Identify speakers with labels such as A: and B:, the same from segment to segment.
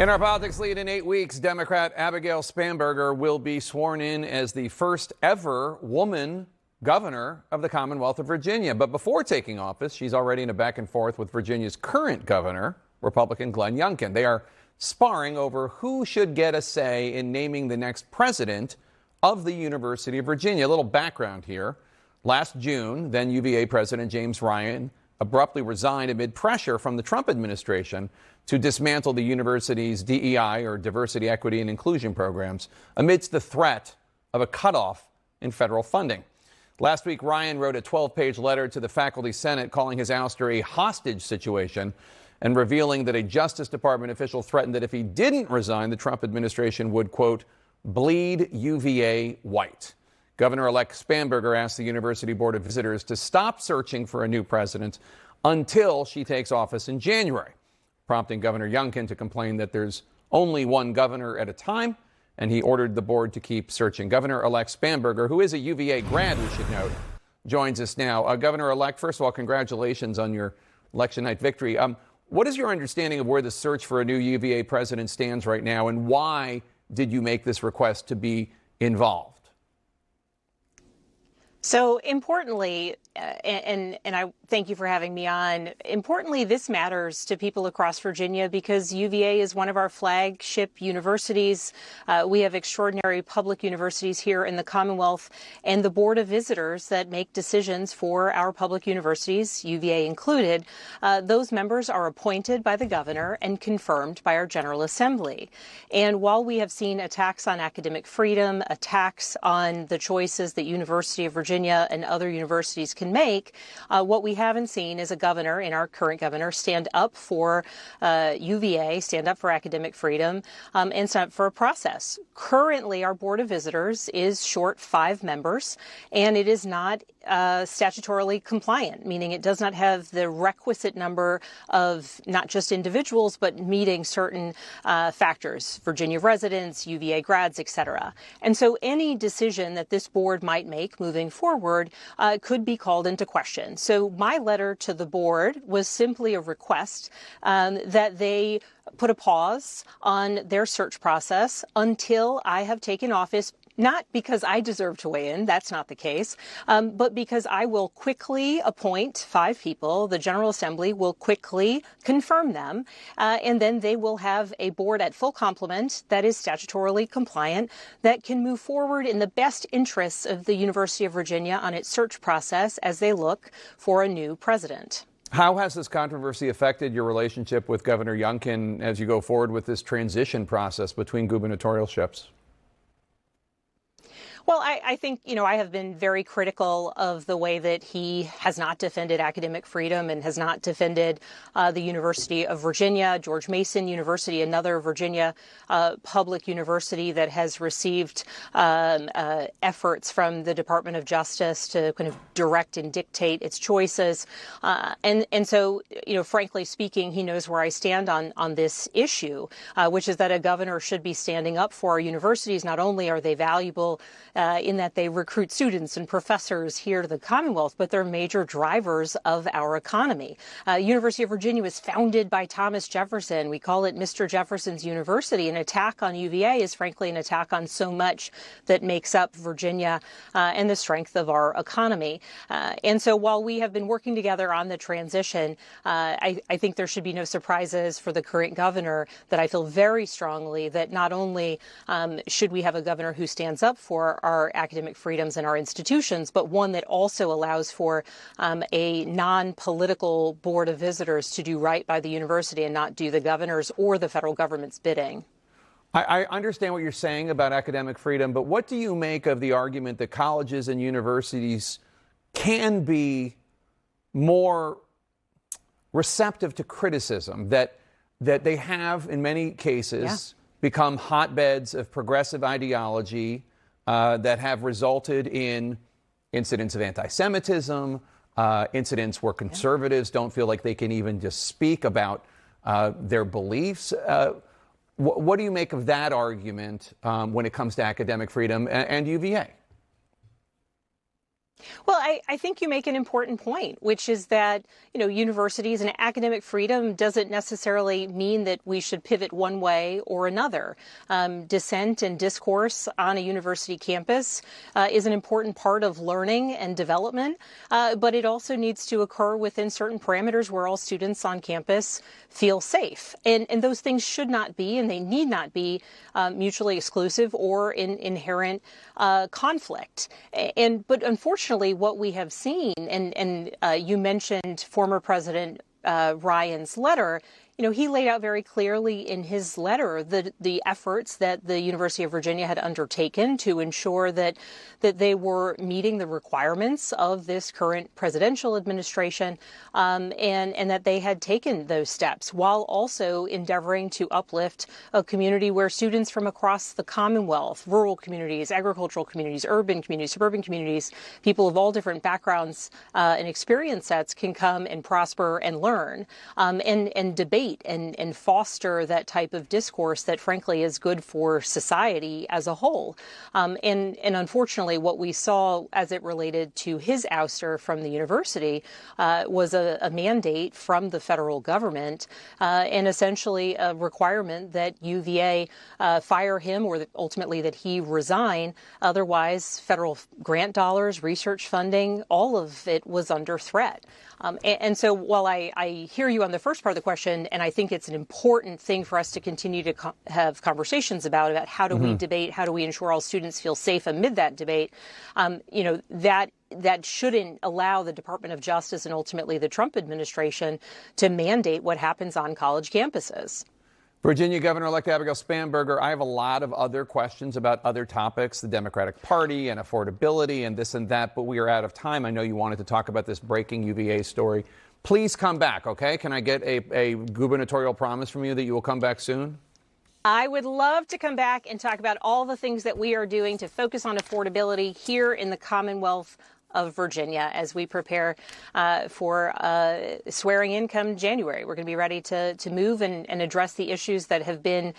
A: In our politics lead in 8 weeks, Democrat Abigail Spanberger will be sworn in as the first ever woman governor of the Commonwealth of Virginia. But before taking office, she's already in a back and forth with Virginia's current governor, Republican Glenn Youngkin. They are sparring over who should get a say in naming the next president of the University of Virginia. A little background here. Last June, then UVA President James Ryan abruptly resigned amid pressure from the Trump administration to dismantle the university's DEI, or diversity, equity, and inclusion programs, amidst the threat of a cutoff in federal funding. Last week, Ryan wrote a 12-page letter to the faculty senate calling his ouster a hostage situation and revealing that a Justice Department official threatened that if he didn't resign, the Trump administration would, quote, bleed UVA white. Governor-elect Spanberger asked the University Board of Visitors to stop searching for a new president until she takes office in January, prompting Governor Youngkin to complain that there's only one governor at a time, and he ordered the board to keep searching. Governor-elect Spanberger, who is a UVA grad, we should note, joins us now. Governor-elect, first of all, congratulations on your election night victory. What is your understanding of where the search for a new UVA president stands right now, and why did you make this request to be involved?
B: So importantly, and I thank you for having me on. Importantly, this matters to people across Virginia because UVA is one of our flagship universities. We have extraordinary public universities here in the Commonwealth, and the Board of Visitors that make decisions for our public universities, UVA included, those members are appointed by the governor and confirmed by our General Assembly. And while we have seen attacks on academic freedom, attacks on the choices that University of Virginia and other universities can make, what we haven't seen is a governor, in our current governor, stand up for UVA, stand up for academic freedom, and stand up for a process. Currently, our Board of Visitors is short 5 members, and it is not statutorily compliant, meaning it does not have the requisite number of not just individuals, but meeting certain factors, Virginia residents, UVA grads, etc. And so any decision that this board might make moving forward could be called into question. So my letter to the board was simply a request that they put a pause on their search process until I have taken office. Not because I deserve to weigh in, that's not the case, but because I will quickly appoint 5 people. The General Assembly will quickly confirm them, and then they will have a board at full complement that is statutorily compliant that can move forward in the best interests of the University of Virginia on its search process as they look for a new president.
A: How has this controversy affected your relationship with Governor Youngkin as you go forward with this transition process between gubernatorialships?
B: Well, I think, I have been very critical of the way that he has not defended academic freedom and has not defended the University of Virginia, George Mason University, another Virginia public university that has received efforts from the Department of Justice to kind of direct and dictate its choices. And so, frankly speaking, he knows where I stand on this issue, which is that a governor should be standing up for our universities. Not only are they valuable in that they recruit students and professors here to the Commonwealth, but they're major drivers of our economy. University of Virginia was founded by Thomas Jefferson. We call it Mr. Jefferson's University. An attack on UVA is frankly an attack on so much that makes up Virginia and the strength of our economy. And so while we have been working together on the transition, I think there should be no surprises for the current governor that I feel very strongly that not only should we have a governor who stands up for our academic freedoms and our institutions, but one that also allows for a non-political board of visitors to do right by the university and not do the governor's or the federal government's bidding.
A: I understand what you're saying about academic freedom, but what do you make of the argument that colleges and universities can be more receptive to criticism, that they have, in many cases, become hotbeds of progressive ideology that have resulted in incidents of anti-Semitism, incidents where conservatives don't feel like they can even just speak about their beliefs? What do you make of that argument when it comes to academic freedom and UVA?
B: Well, I think you make an important point, which is that, universities and academic freedom doesn't necessarily mean that we should pivot one way or another. Dissent and discourse on a university campus is an important part of learning and development, but it also needs to occur within certain parameters where all students on campus feel safe. And those things should not be, and they need not be, mutually exclusive or in inherent conflict. But unfortunately, what we have seen, and you mentioned former President Ryan's letter. He laid out very clearly in his letter the efforts that the University of Virginia had undertaken to ensure that they were meeting the requirements of this current presidential administration, and that they had taken those steps while also endeavoring to uplift a community where students from across the Commonwealth, rural communities, agricultural communities, urban communities, suburban communities, people of all different backgrounds and experience sets can come and prosper and learn and debate and foster that type of discourse that, frankly, is good for society as a whole. And unfortunately, what we saw as it related to his ouster from the university was a mandate from the federal government and essentially a requirement that UVA fire him or that ultimately that he resign. Otherwise, federal grant dollars, research funding, all of it was under threat. And so while I hear you on the first part of the question, and I think it's an important thing for us to continue to have conversations about how do we debate, how do we ensure all students feel safe amid that debate, that shouldn't allow the Department of Justice and ultimately the Trump administration to mandate what happens on college campuses.
A: Virginia Governor-elect Abigail Spanberger, I have a lot of other questions about other topics, the Democratic Party and affordability and this and that, but we are out of time. I know you wanted to talk about this breaking UVA story. Please come back, okay? Can I get a gubernatorial promise from you that you will come back soon?
B: I would love to come back and talk about all the things that we are doing to focus on affordability here in the Commonwealth of Virginia as we prepare for swearing in come January. We're going to be ready to move and address the issues that have been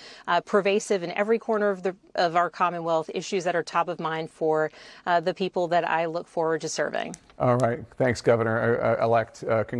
B: pervasive in every corner of our Commonwealth, issues that are top of mind for the people that I look forward to serving.
A: All right. Thanks, Governor-elect.